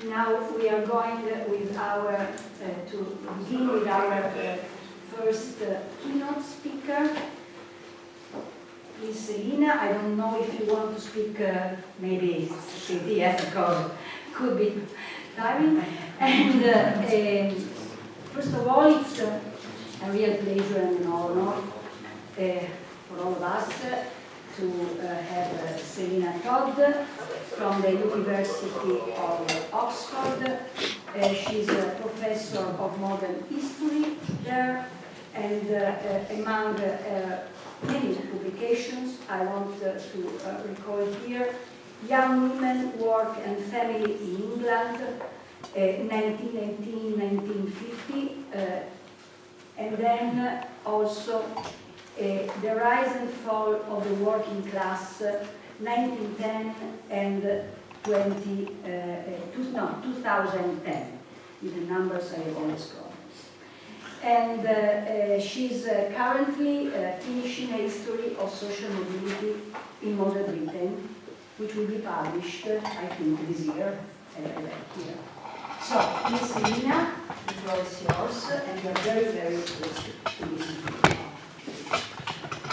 Now we are going with our, to begin with our first keynote speaker. Please, Selina, I don't know if you want to speak, maybe CD, yes, because could be tiring. And first of all, it's a real pleasure and an honor for all of us to have Selina Todd from the University of Oxford. She's a professor of modern history there, and among many publications I want to recall here: Young Women, Work and Family in England, 1919-1950, and then also The Rise and Fall of the Working Class, 1910 and 2010, with the numbers I always go. And she's currently finishing a history of social mobility in modern Britain, which will be published, I think, this year, here. So, Ms. Selina, the floor is yours, and we are very, very pleased to listen to you.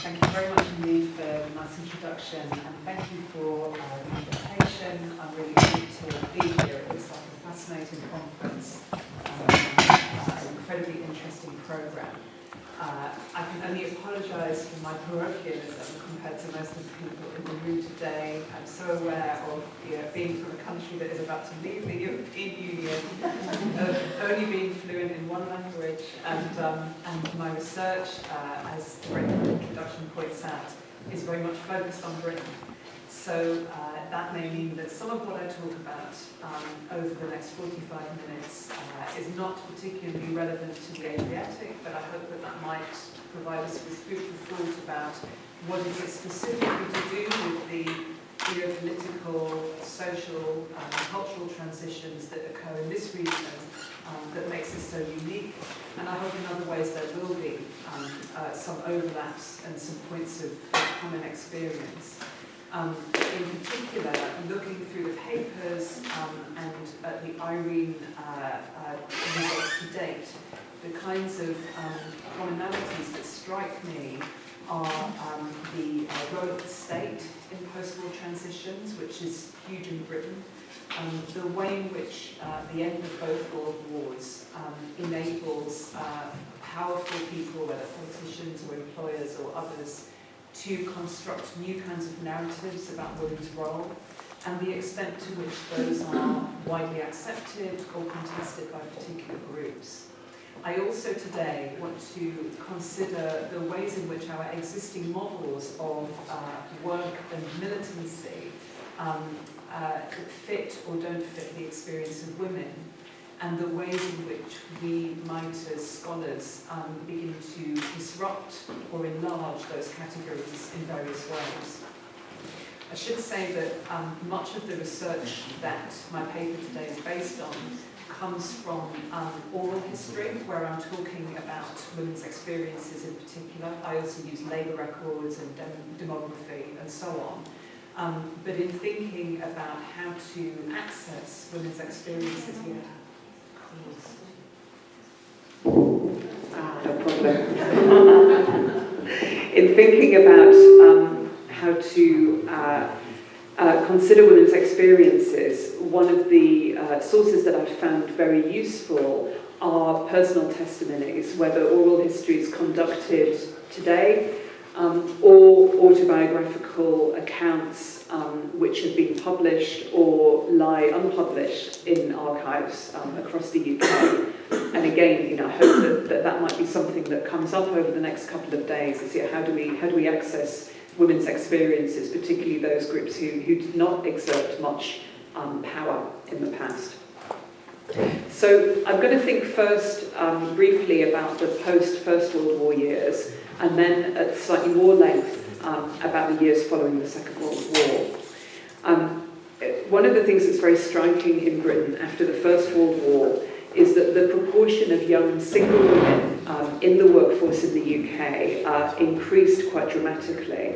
Thank you very much indeed for the nice introduction, and thank you for the invitation. I'm really pleased to be here. It looks like a fascinating conference, an incredibly interesting program. I can only apologise for my parochialism compared to most of the people in the room today. I'm so aware of being from a country that is about to leave the European Union, of only being fluent in one language, and my research, as the introduction points out, is very much focused on Britain. So that may mean that some of what I talk about over the next 45 minutes is not particularly relevant to the Adriatic, but I hope that that might provide us with food for thought about what is it specifically to do with the geopolitical, social, cultural transitions that occur in this region that makes it so unique. And I hope in other ways there will be some overlaps and some points of common experience. In particular, looking through the papers and the Irene results to date, the kinds of commonalities that strike me are the role of the state in post-war transitions, which is huge in Britain, the way in which the end of both world wars enables powerful people, whether politicians or employers or others, to construct new kinds of narratives about women's role, and the extent to which those are widely accepted or contested by particular groups. I also today want to consider the ways in which our existing models of work and militancy fit or don't fit the experience of women, and the ways in which we might, as scholars, begin to disrupt or enlarge those categories in various ways. I should say that much of the research that my paper today is based on comes from oral history, where I'm talking about women's experiences in particular. I also use labour records and demography and so on. But in thinking about how to access women's experiences here, no problem. In thinking about how to consider women's experiences, one of the sources that I've found very useful are personal testimonies, whether oral histories conducted today or autobiographical accounts which have been published or lie unpublished in archives across the UK. And again, I hope that might be something that comes up over the next couple of days. Is how do we access women's experiences, particularly those groups who did not exert much power in the past. So I'm going to think first briefly about the post-First World War years, and then at slightly more length about the years following the Second World War. One of the things that's very striking in Britain after the First World War is that the proportion of young single women in the workforce in the UK increased quite dramatically.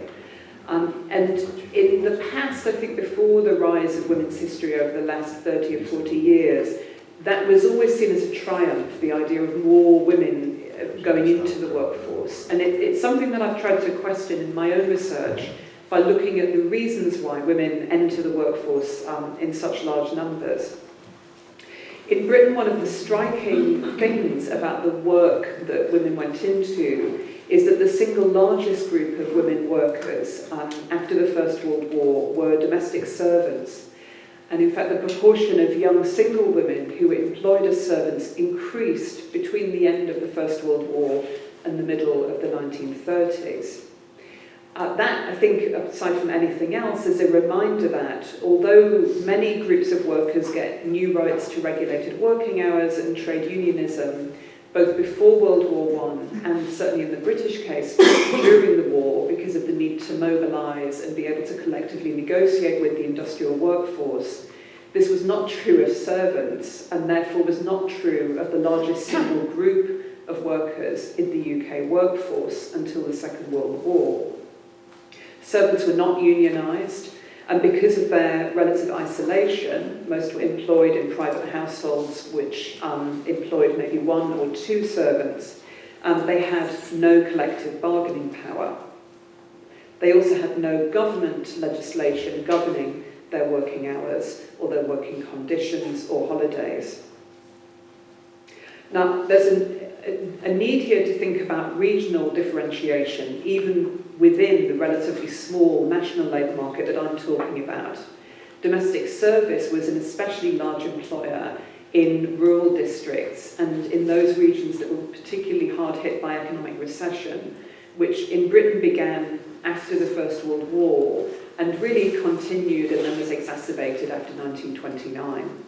And in the past, I think before the rise of women's history over the last 30 or 40 years, that was always seen as a triumph, the idea of more women going into the workforce. And it's something that I've tried to question in my own research by looking at the reasons why women enter the workforce in such large numbers. In Britain, one of the striking things about the work that women went into is that the single largest group of women workers after the First World War were domestic servants. And in fact, the proportion of young single women who were employed as servants increased between the end of the First World War and the middle of the 1930s. That, I think, aside from anything else, is a reminder that although many groups of workers get new rights to regulated working hours and trade unionism, both before World War I and certainly in the British case during the war, because of the need to mobilise and be able to collectively negotiate with the industrial workforce, this was not true of servants and therefore was not true of the largest single group of workers in the UK workforce until the Second World War. Servants were not unionised, and because of their relative isolation, most were employed in private households which employed maybe one or two servants. They had no collective bargaining power. They also had no government legislation governing their working hours or their working conditions or holidays. Now, there's a need here to think about regional differentiation, even within the relatively small national labour market that I'm talking about. Domestic service was an especially large employer in rural districts and in those regions that were particularly hard hit by economic recession, which in Britain began after the First World War and really continued and then was exacerbated after 1929.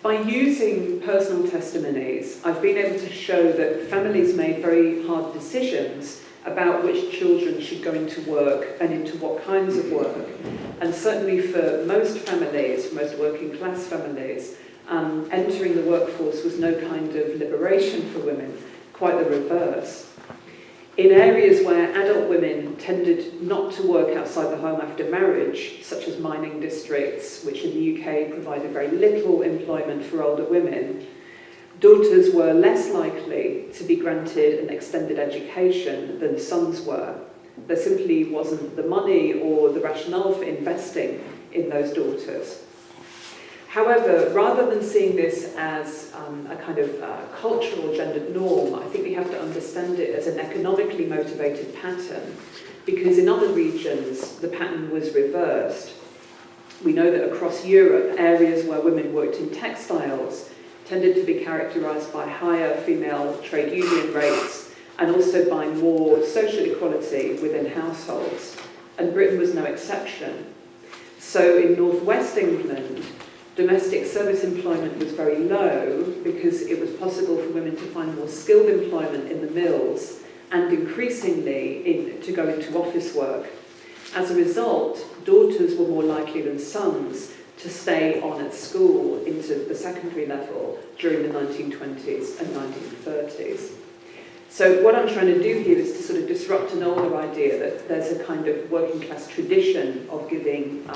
By using personal testimonies, I've been able to show that families made very hard decisions about which children should go into work and into what kinds of work. And certainly for most families, most working class families, entering the workforce was no kind of liberation for women, quite the reverse. In areas where adult women tended not to work outside the home after marriage, such as mining districts, which in the UK provided very little employment for older women, daughters were less likely to be granted an extended education than sons were. There simply wasn't the money or the rationale for investing in those daughters. However, rather than seeing this as a kind of cultural gendered norm, I think we have to understand it as an economically motivated pattern, because in other regions the pattern was reversed. We know that across Europe, areas where women worked in textiles tended to be characterised by higher female trade union rates and also by more social equality within households, and Britain was no exception. So in northwest England, domestic service employment was very low because it was possible for women to find more skilled employment in the mills and increasingly to go into office work. As a result, daughters were more likely than sons to stay on at school into the secondary level during the 1920s and 1930s. So what I'm trying to do here is to sort of disrupt an older idea that there's a kind of working class tradition of giving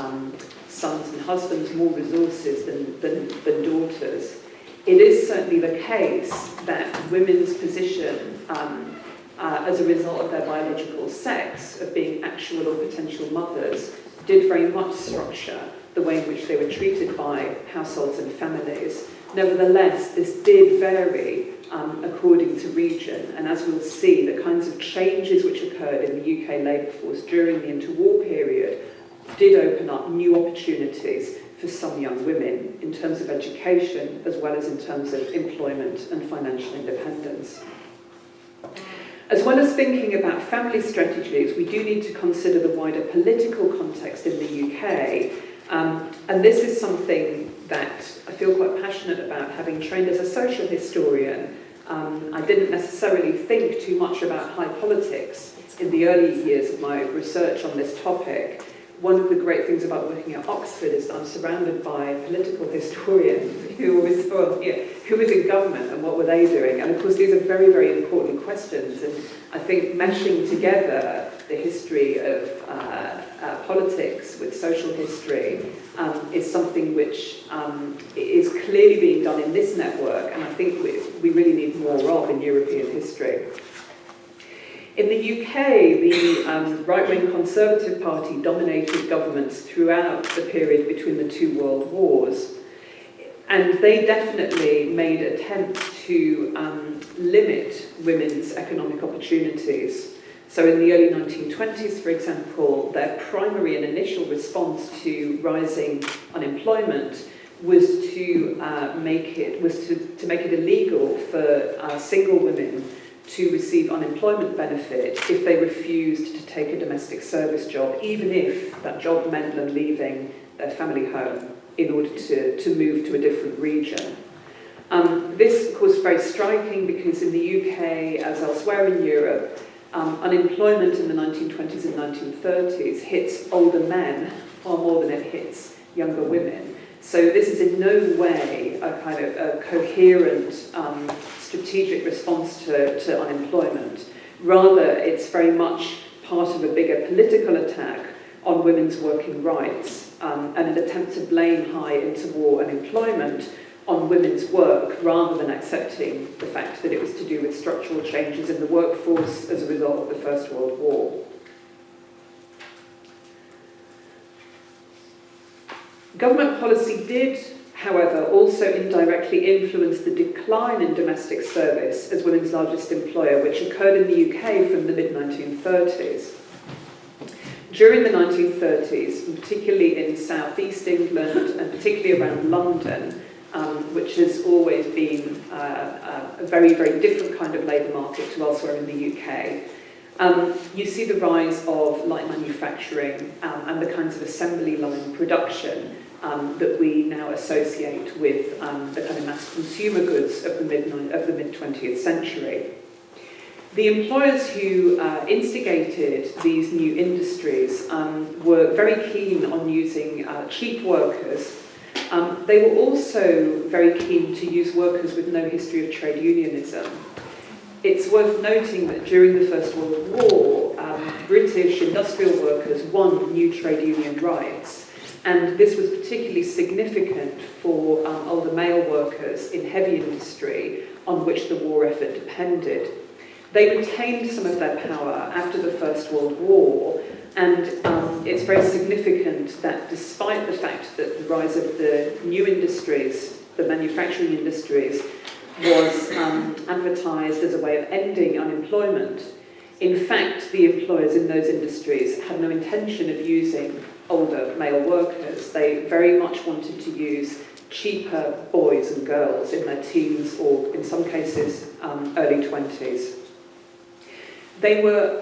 sons and husbands more resources than daughters. It is certainly the case that women's position as a result of their biological sex, of being actual or potential mothers, did very much structure the way in which they were treated by households and families. Nevertheless, this did vary according to region, and as we'll see, the kinds of changes which occurred in the UK labour force during the interwar period did open up new opportunities for some young women in terms of education as well as in terms of employment and financial independence. As well as thinking about family strategies, we do need to consider the wider political context in the UK, and this is something that I feel quite passionate about, having trained as a social historian. I didn't necessarily think too much about high politics in the early years of my research on this topic. One of the great things about working at Oxford is that I'm surrounded by political historians who was in government and what were they doing. And of course, these are very, very important questions. And I think meshing together the history of politics, with social history, is something which is clearly being done in this network, and I think we really need more of in European history. In the UK, the right-wing Conservative Party dominated governments throughout the period between the two world wars. And they definitely made attempts to limit women's economic opportunities. So in the early 1920s, for example, their primary and initial response to rising unemployment was to make it illegal for single women to receive unemployment benefit if they refused to take a domestic service job, even if that job meant them leaving their family home in order to move to a different region. This, of course, is very striking because in the UK, as elsewhere in Europe, unemployment in the 1920s and 1930s hits older men far more than it hits younger women. So this is in no way a kind of a coherent strategic response to unemployment. Rather, it's very much part of a bigger political attack on women's working rights and an attempt to blame high interwar unemployment on women's work rather than accepting the fact that it was to do with structural changes in the workforce as a result of the First World War. Government policy did, however, also indirectly influence the decline in domestic service as women's largest employer, which occurred in the UK from the mid-1930s. During the 1930s, and particularly in southeast England and particularly around London, which has always been a very, very different kind of labour market to elsewhere in the UK, you see the rise of light manufacturing and the kinds of assembly line production that we now associate with the kind of mass consumer goods of the mid-20th century. The employers who instigated these new industries were very keen on using cheap workers. They were also very keen to use workers with no history of trade unionism. It's worth noting that during the First World War, British industrial workers won new trade union rights, and this was particularly significant for older male workers in heavy industry on which the war effort depended. They retained some of their power after the First World War, and it's very significant that despite the fact that the rise of the new industries, the manufacturing industries, was advertised as a way of ending unemployment, in fact, the employers in those industries had no intention of using older male workers. They very much wanted to use cheaper boys and girls in their teens or, in some cases, early 20s. They were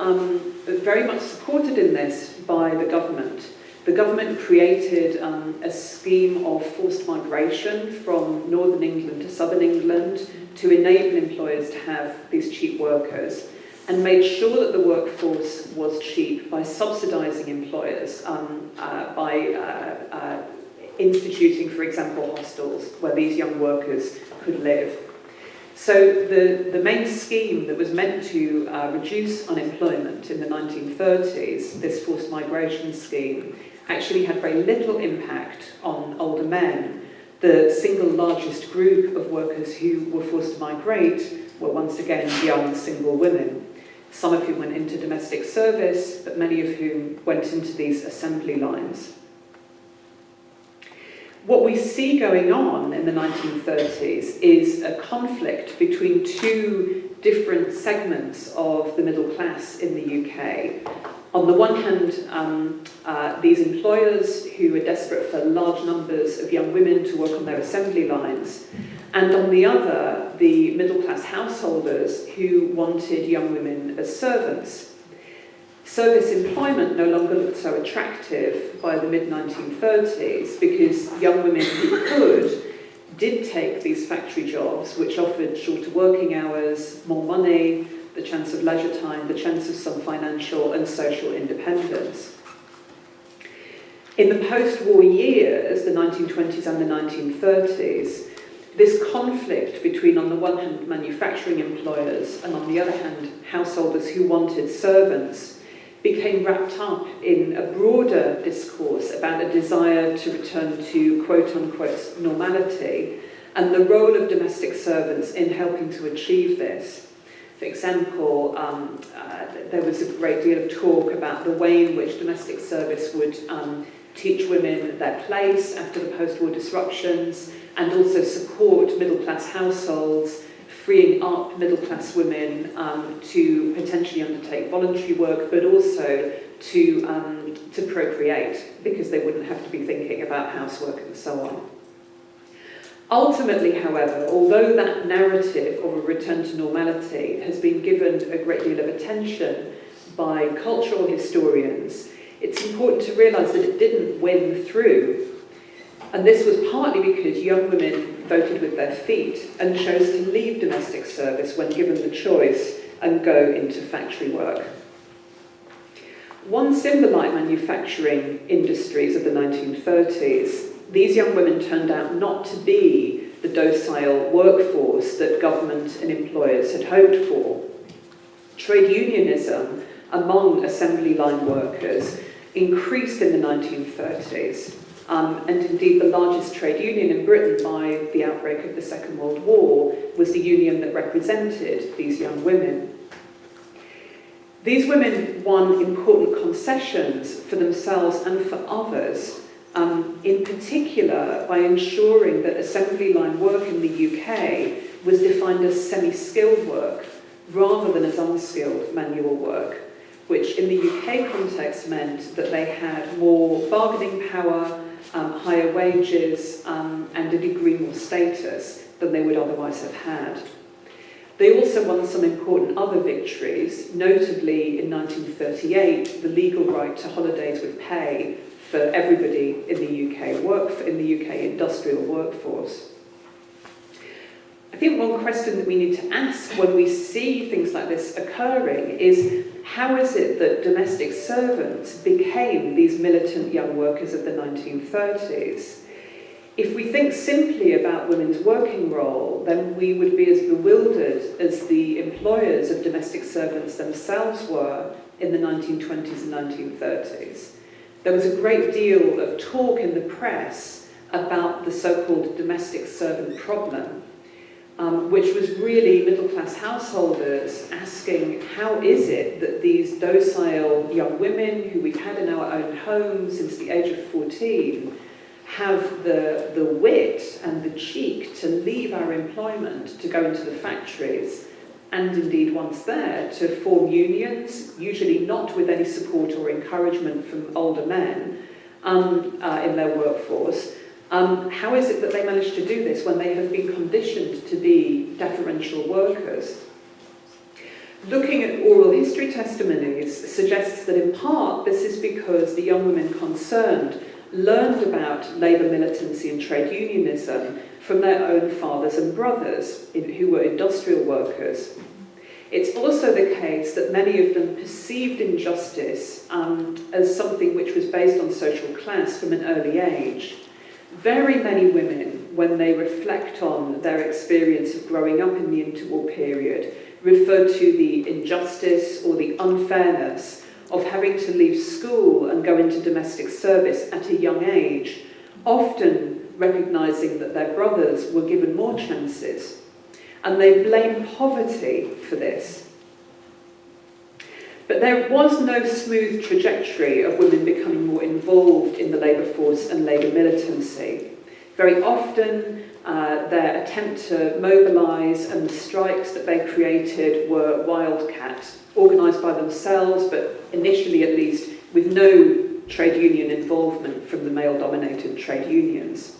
very much supported in this by the government. The government created a scheme of forced migration from northern England to southern England to enable employers to have these cheap workers, and made sure that the workforce was cheap by subsidising employers, by instituting, for example, hostels where these young workers could live. So the main scheme that was meant to reduce unemployment in the 1930s, this forced migration scheme, actually had very little impact on older men. The single largest group of workers who were forced to migrate were once again young single women, some of whom went into domestic service, but many of whom went into these assembly lines. What we see going on in the 1930s is a conflict between two different segments of the middle class in the UK. On the one hand, these employers who were desperate for large numbers of young women to work on their assembly lines, and on the other, the middle class householders who wanted young women as servants. Service employment no longer looked so attractive by the mid-1930s because young women who could did take these factory jobs, which offered shorter working hours, more money, the chance of leisure time, the chance of some financial and social independence. In the post-war years, the 1920s and the 1930s, this conflict between, on the one hand, manufacturing employers and, on the other hand, householders who wanted servants became wrapped up in a broader discourse about a desire to return to quote-unquote normality and the role of domestic servants in helping to achieve this. For example, there was a great deal of talk about the way in which domestic service would teach women their place after the post-war disruptions and also support middle-class households, freeing up middle-class women to potentially undertake voluntary work, but also to procreate, because they wouldn't have to be thinking about housework and so on. Ultimately, however, although that narrative of a return to normality has been given a great deal of attention by cultural historians, it's important to realise that it didn't win through. And this was partly because young women voted with their feet and chose to leave domestic service when given the choice and go into factory work. Once in the light manufacturing industries of the 1930s, these young women turned out not to be the docile workforce that government and employers had hoped for. Trade unionism among assembly line workers increased in the 1930s, and indeed the largest trade union in Britain by the outbreak of the Second World War was the union that represented these young women. These women won important concessions for themselves and for others, in particular by ensuring that assembly line work in the UK was defined as semi-skilled work rather than as unskilled manual work, which in the UK context meant that they had more bargaining power, higher wages, and a degree more status than they would otherwise have had. They also won some important other victories, notably in 1938, the legal right to holidays with pay for everybody in the UK industrial workforce. I think one question that we need to ask when we see things like this occurring is, how is it that domestic servants became these militant young workers of the 1930s? If we think simply about women's working role, then we would be as bewildered as the employers of domestic servants themselves were in the 1920s and 1930s. There was a great deal of talk in the press about the so-called domestic servant problem, which was really middle-class householders asking, how is it that these docile young women who we've had in our own homes since the age of 14 have the wit and the cheek to leave our employment to go into the factories, and indeed once there to form unions, usually not with any support or encouragement from older men in their workforce. How is it that they manage to do this when they have been conditioned to be deferential workers? Looking at oral history testimonies suggests that in part this is because the young women concerned learned about labour militancy and trade unionism from their own fathers and brothers who were industrial workers. It's also the case that many of them perceived injustice as something which was based on social class from an early age. Very many women, when they reflect on their experience of growing up in the interwar period, refer to the injustice or the unfairness of having to leave school and go into domestic service at a young age, often recognising that their brothers were given more chances. And they blame poverty for this. But there was no smooth trajectory of women becoming more involved in the labour force and labour militancy. Very often, their attempt to mobilise and the strikes that they created were wildcat, organised by themselves, but initially at least with no trade union involvement from the male-dominated trade unions.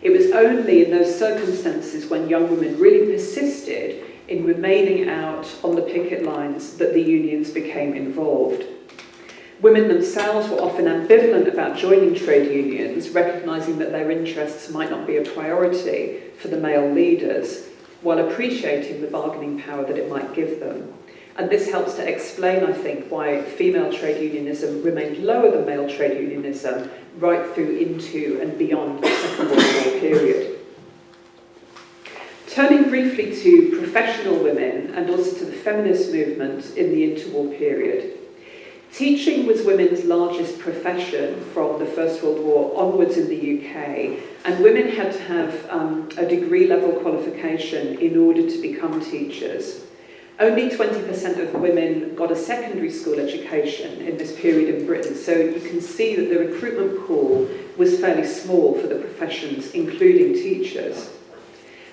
It was only in those circumstances when young women really persisted in remaining out on the picket lines that the unions became involved. Women themselves were often ambivalent about joining trade unions, recognising that their interests might not be a priority for the male leaders, while appreciating the bargaining power that it might give them. And this helps to explain, I think, why female trade unionism remained lower than male trade unionism right through into and beyond the Second World War period. Turning briefly to professional women and also to the feminist movement in the interwar period, Teaching was women's largest profession from the First World War onwards in the UK, and women had to have a degree-level qualification in order to become teachers. Only 20% of women got a secondary school education in this period in Britain, so you can see that the recruitment pool was fairly small for the professions, including teachers.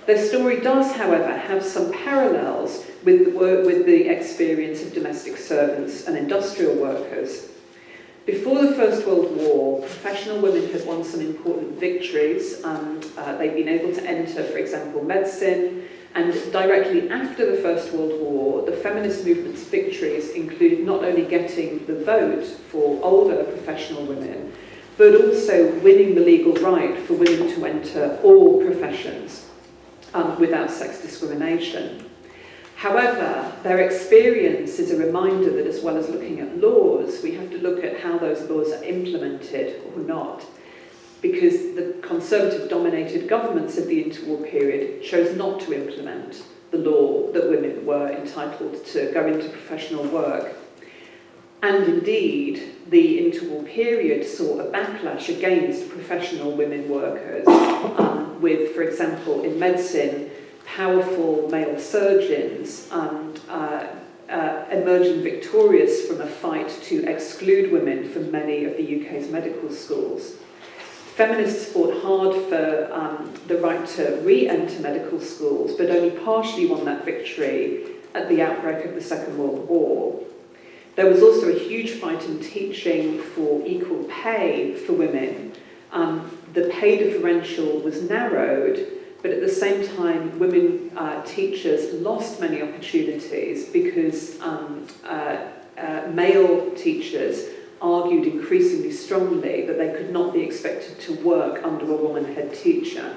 Their story does, however, have some parallels with the experience of domestic servants and industrial workers. Before the First World War, professional women had won some important victories. They'd been able to enter, for example, medicine, and directly after the First World War, the feminist movement's victories included not only getting the vote for older professional women, but also winning the legal right for women to enter all professions without sex discrimination. However, their experience is a reminder that as well as looking at laws, we have to look at how those laws are implemented or not, because the Conservative-dominated governments of the interwar period chose not to implement the law that women were entitled to go into professional work. And indeed, the interwar period saw a backlash against professional women workers, with, for example, in medicine, powerful male surgeons emerging victorious from a fight to exclude women from many of the UK's medical schools. Feminists fought hard for the right to re-enter medical schools, but only partially won that victory at the outbreak of the Second World War. There was also a huge fight in teaching for equal pay for women. The pay differential was narrowed, but at the same time, women teachers lost many opportunities because male teachers argued increasingly strongly that they could not be expected to work under a woman head teacher.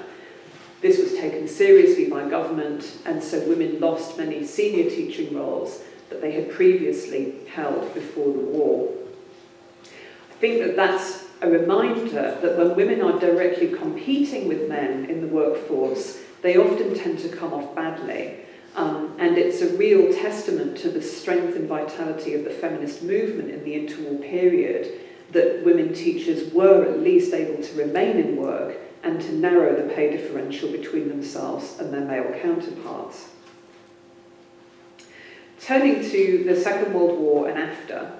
This was taken seriously by government, and so women lost many senior teaching roles that they had previously held before the war. I think that that's a reminder that when women are directly competing with men in the workforce, they often tend to come off badly. And it's a real testament to the strength and vitality of the feminist movement in the interwar period that women teachers were at least able to remain in work and to narrow the pay differential between themselves and their male counterparts. Turning to the Second World War and after.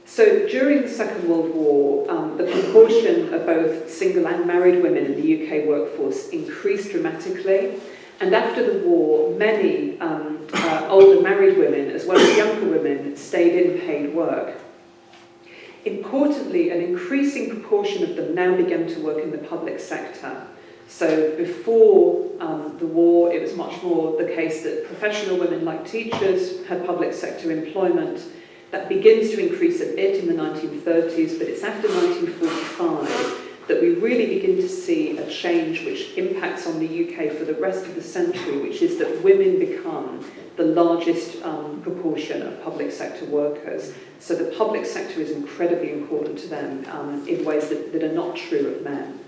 So during the Second World War, the proportion of both single and married women in the UK workforce increased dramatically. And after the war, many older married women, as well as younger women, stayed in paid work. Importantly, an increasing proportion of them now began to work in the public sector. So before the war, it was much more the case that professional women like teachers had public sector employment. That begins to increase a bit in the 1930s, but it's after 1945 that we really begin to see a change which impacts on the UK for the rest of the century, which is that women become the largest proportion of public sector workers. So the public sector is incredibly important to them in ways that are not true of men.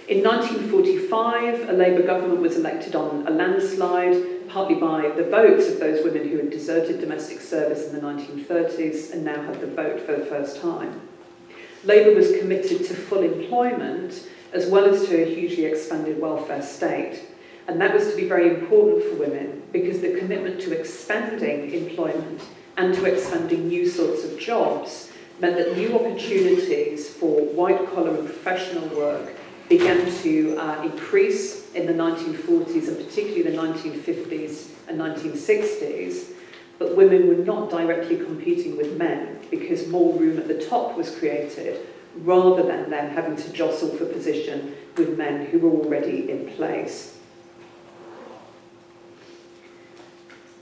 In 1945, a Labour government was elected on a landslide, partly by the votes of those women who had deserted domestic service in the 1930s and now had the vote for the first time. Labour was committed to full employment as well as to a hugely expanded welfare state. And that was to be very important for women because the commitment to expanding employment and to expanding new sorts of jobs meant that new opportunities for white-collar and professional work began to increase in the 1940s and particularly the 1950s and 1960s. But women were not directly competing with men because more room at the top was created rather than them having to jostle for position with men who were already in place.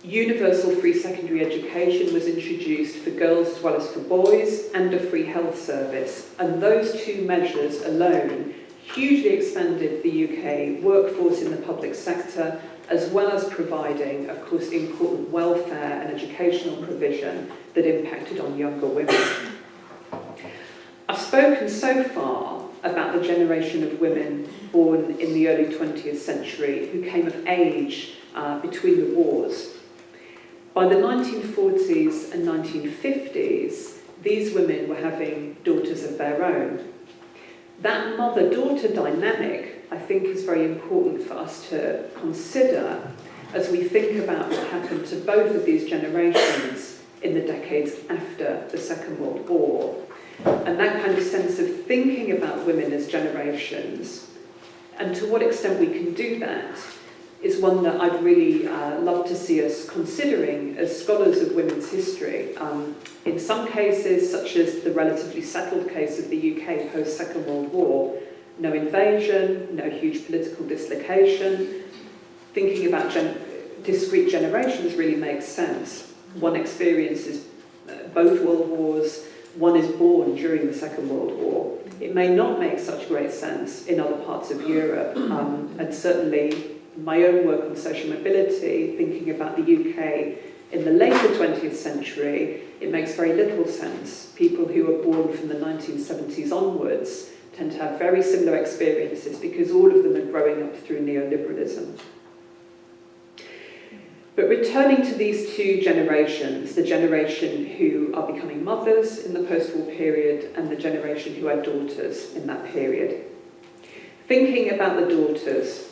Universal free secondary education was introduced for girls as well as for boys, and a free health service. And those two measures alone hugely expanded the UK workforce in the public sector, as well as providing, of course, important welfare and educational provision that impacted on younger women. I've spoken so far about the generation of women born in the early 20th century who came of age between the wars. By the 1940s and 1950s, these women were having daughters of their own. That mother-daughter dynamic, I think, is very important for us to consider as we think about what happened to both of these generations in the decades after the Second World War. And that kind of sense of thinking about women as generations, and to what extent we can do that, is one that I'd really love to see us considering as scholars of women's history. In some cases, such as the relatively settled case of the UK post-Second World War, no invasion, no huge political dislocation, thinking about discrete generations really makes sense. One experiences both world wars, one is born during the Second World War. It may not make such great sense in other parts of Europe, and certainly my own work on social mobility, thinking about the UK in the later 20th century, it makes very little sense. People who were born from the 1970s onwards tend to have very similar experiences because all of them are growing up through neoliberalism. But returning to these two generations, the generation who are becoming mothers in the post-war period and the generation who are daughters in that period. Thinking about the daughters,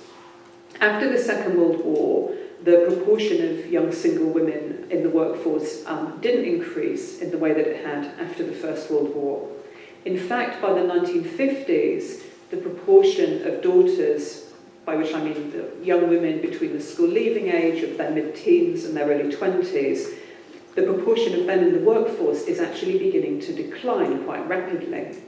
after the Second World War, the proportion of young single women in the workforce didn't increase in the way that it had after the First World War. In fact, by the 1950s, the proportion of daughters, by which I mean the young women between the school leaving age of their mid-teens and their early 20s, the proportion of them in the workforce is actually beginning to decline quite rapidly.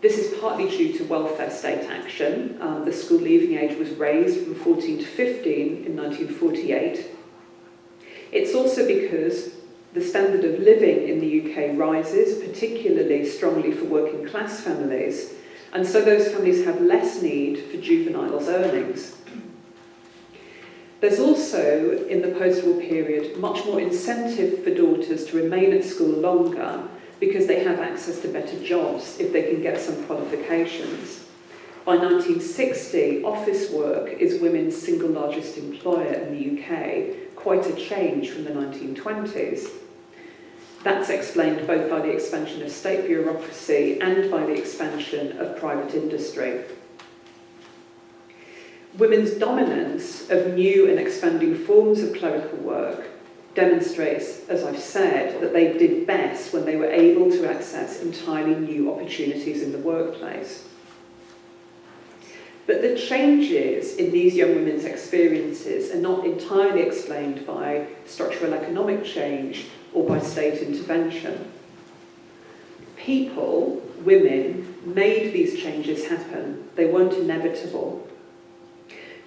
This is partly due to welfare state action. The school leaving age was raised from 14 to 15 in 1948. It's also because the standard of living in the UK rises, particularly strongly for working class families, and so those families have less need for juveniles' earnings. There's also, in the post-war period, much more incentive for daughters to remain at school longer because they have access to better jobs if they can get some qualifications. By 1960, office work is women's single largest employer in the UK, quite a change from the 1920s. That's explained both by the expansion of state bureaucracy and by the expansion of private industry. Women's dominance of new and expanding forms of clerical work demonstrates, as I've said, that they did best when they were able to access entirely new opportunities in the workplace. But the changes in these young women's experiences are not entirely explained by structural economic change or by state intervention. People, women, made these changes happen. They weren't inevitable.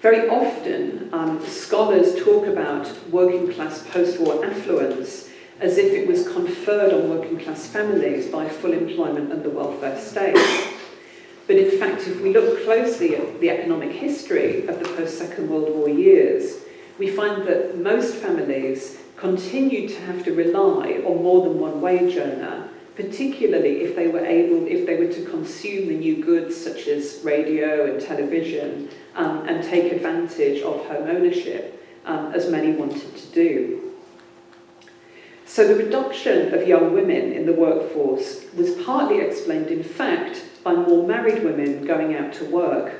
Very often, scholars talk about working class post-war affluence as if it was conferred on working class families by full employment and the welfare state. But in fact, if we look closely at the economic history of the post-Second World War years, we find that most families continued to have to rely on more than one wage earner, particularly if they were to consume the new goods such as radio and television, and take advantage of home ownership, as many wanted to do. So the reduction of young women in the workforce was partly explained, in fact, by more married women going out to work.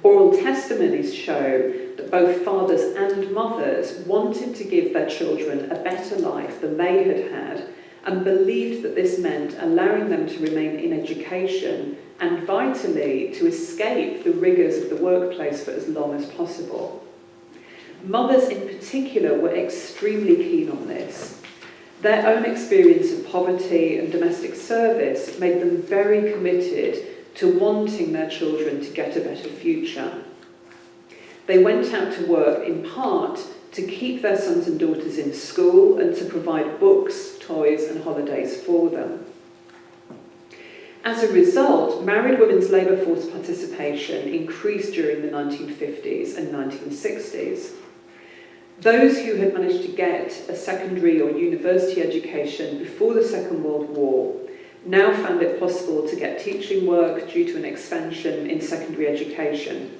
Oral testimonies show that both fathers and mothers wanted to give their children a better life than they had had, and believed that this meant allowing them to remain in education and, vitally, to escape the rigours of the workplace for as long as possible. Mothers in particular were extremely keen on this. Their own experience of poverty and domestic service made them very committed to wanting their children to get a better future. They went out to work in part to keep their sons and daughters in school and to provide books, toys and holidays for them. As a result, married women's labour force participation increased during the 1950s and 1960s. Those who had managed to get a secondary or university education before the Second World War now found it possible to get teaching work due to an expansion in secondary education.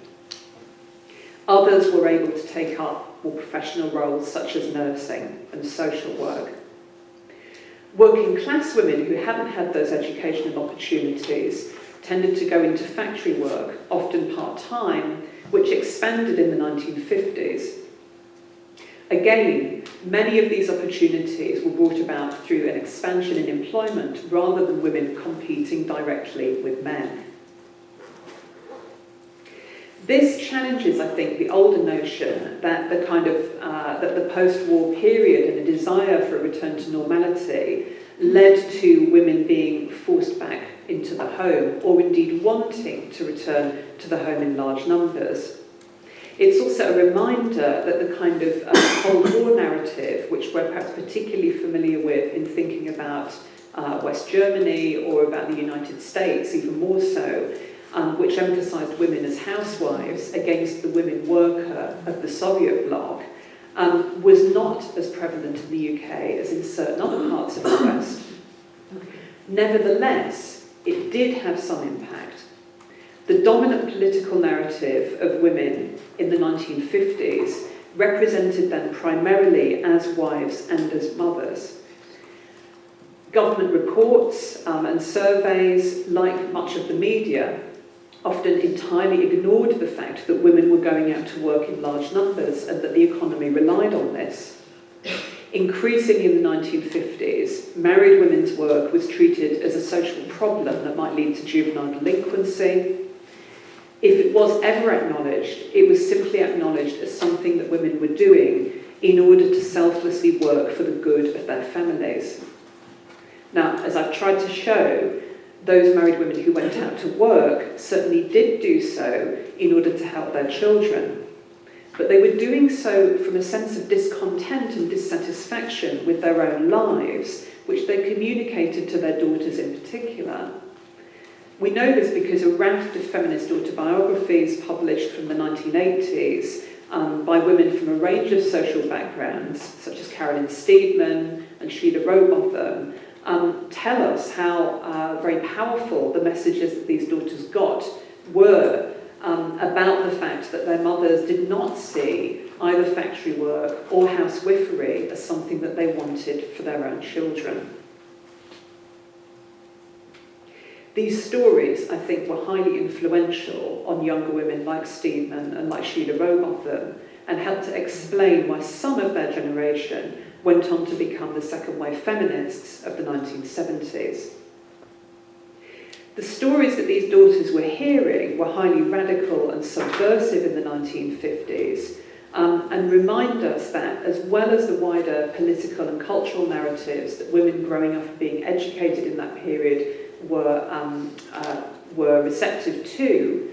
Others were able to take up more professional roles such as nursing and social work. Working class women who hadn't had those educational opportunities tended to go into factory work, often part-time, which expanded in the 1950s. Again, many of these opportunities were brought about through an expansion in employment rather than women competing directly with men. This challenges, I think, the older notion that that the post-war period and a desire for a return to normality led to women being forced back into the home, or indeed wanting to return to the home in large numbers. It's also a reminder that the kind of Cold War narrative, which we're perhaps particularly familiar with in thinking about West Germany or about the United States, even more so, which emphasised women as housewives against the women worker of the Soviet bloc, was not as prevalent in the UK as in certain other parts of the West. Nevertheless, it did have some impact. The dominant political narrative of women in the 1950s represented them primarily as wives and as mothers. Government reports and surveys, like much of the media, often entirely ignored the fact that women were going out to work in large numbers and that the economy relied on this. Increasingly in the 1950s, married women's work was treated as a social problem that might lead to juvenile delinquency. If it was ever acknowledged, it was simply acknowledged as something that women were doing in order to selflessly work for the good of their families. Now, as I've tried to show, those married women who went out to work certainly did do so in order to help their children. But they were doing so from a sense of discontent and dissatisfaction with their own lives, which they communicated to their daughters in particular. We know this because a raft of feminist autobiographies published from the 1980s by women from a range of social backgrounds, such as Carolyn Steedman and Sheila Rowbotham, tell us how very powerful the messages that these daughters got were about the fact that their mothers did not see either factory work or housewifery as something that they wanted for their own children. These stories, I think, were highly influential on younger women like Steedman and like Sheila Rowbotham, and helped to explain why some of their generation went on to become the second-wave feminists of the 1970s. The stories that these daughters were hearing were highly radical and subversive in the 1950s, and remind us that, as well as the wider political and cultural narratives that women growing up and being educated in that period were receptive to,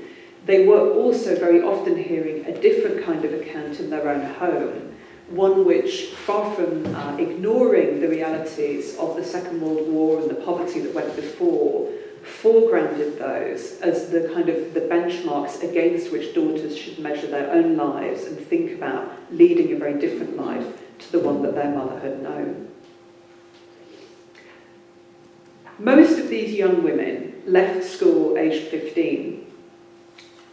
they were also very often hearing a different kind of account in their own home, one which, far from ignoring the realities of the Second World War and the poverty that went before, foregrounded those as the kind of the benchmarks against which daughters should measure their own lives and think about leading a very different life to the one that their mother had known. Most of these young women left school aged 15.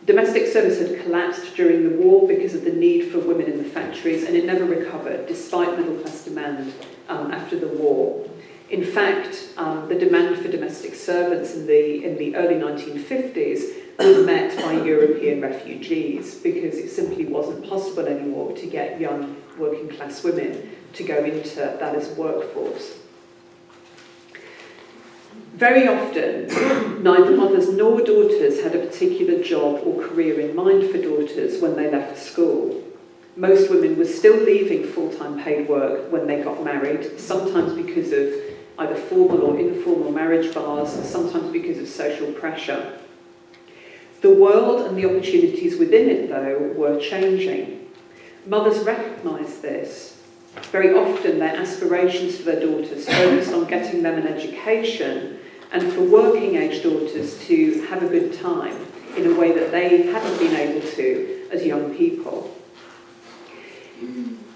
Domestic service had collapsed during the war because of the need for women in the factories, and it never recovered, despite middle-class demand after the war. In fact, the demand for domestic servants in the early 1950s was met by European refugees because it simply wasn't possible anymore to get young working-class women to go into that as workforce. Very often, neither mothers nor daughters had a particular job or career in mind for daughters when they left school. Most women were still leaving full-time paid work when they got married, sometimes because of either formal or informal marriage bars, sometimes because of social pressure. The world and the opportunities within it, though, were changing. Mothers recognised this. Very often, their aspirations for their daughters focused on getting them an education, and for working-age daughters to have a good time in a way that they hadn't been able to as young people.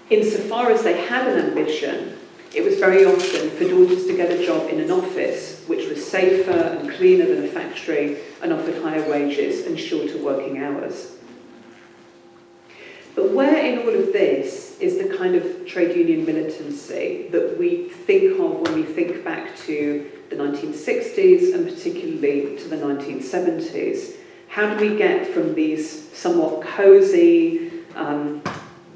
Insofar as they had an ambition, it was very often for daughters to get a job in an office which was safer and cleaner than a factory and offered higher wages and shorter working hours. But where in all of this is the kind of trade union militancy that we think of when we think back to the 1960s and particularly to the 1970s? How do we get from these somewhat cosy,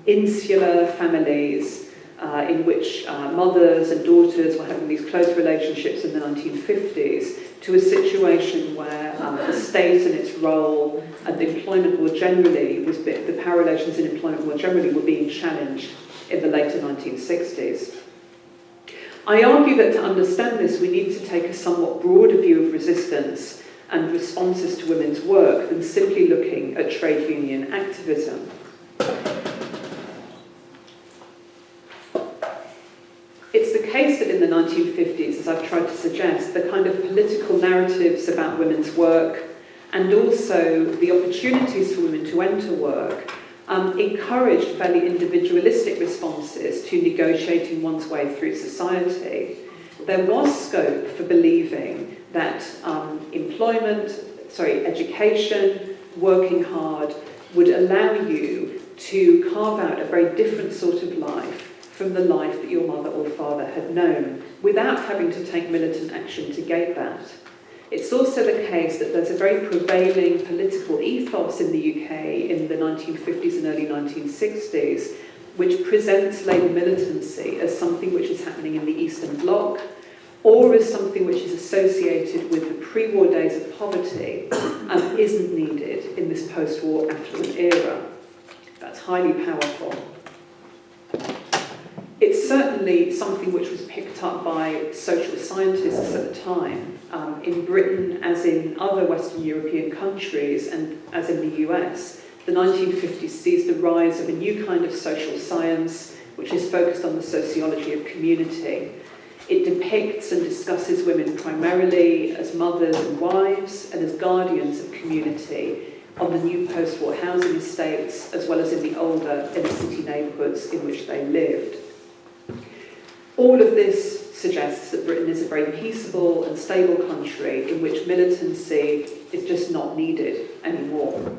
insular families in which mothers and daughters were having these close relationships in the 1950s to a situation where the state and its role and employment more generally, the power relations in employment more generally were being challenged in the later 1960s. I argue that to understand this, we need to take a somewhat broader view of resistance and responses to women's work than simply looking at trade union activism. It's the case that in the 1950s, as I've tried to suggest, the kind of political narratives about women's work and also the opportunities for women to enter work encouraged fairly individualistic responses to negotiating one's way through society. There was scope for believing that education, working hard, would allow you to carve out a very different sort of life from the life that your mother or father had known, without having to take militant action to gate that. It's also the case that there's a very prevailing political ethos in the UK in the 1950s and early 1960s, which presents labour militancy as something which is happening in the Eastern Bloc, or as something which is associated with the pre-war days of poverty and isn't needed in this post-war affluent era. That's highly powerful. It's certainly something which was picked up by social scientists at the time, in Britain as in other Western European countries and as in the US. The 1950s sees the rise of a new kind of social science which is focused on the sociology of community. It depicts and discusses women primarily as mothers and wives and as guardians of community on the new post-war housing estates as well as in the older inner-city neighbourhoods in which they lived. All of this suggests that Britain is a very peaceable and stable country in which militancy is just not needed anymore.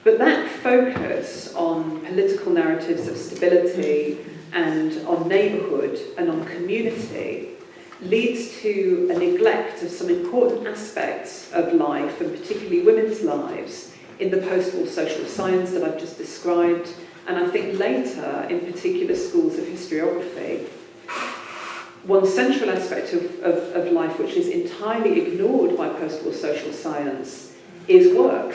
But that focus on political narratives of stability and on neighbourhood and on community leads to a neglect of some important aspects of life, and particularly women's lives, in the post-war social science that I've just described, and I think later in particular schools of historiography. One central aspect of life which is entirely ignored by post-war social science is work.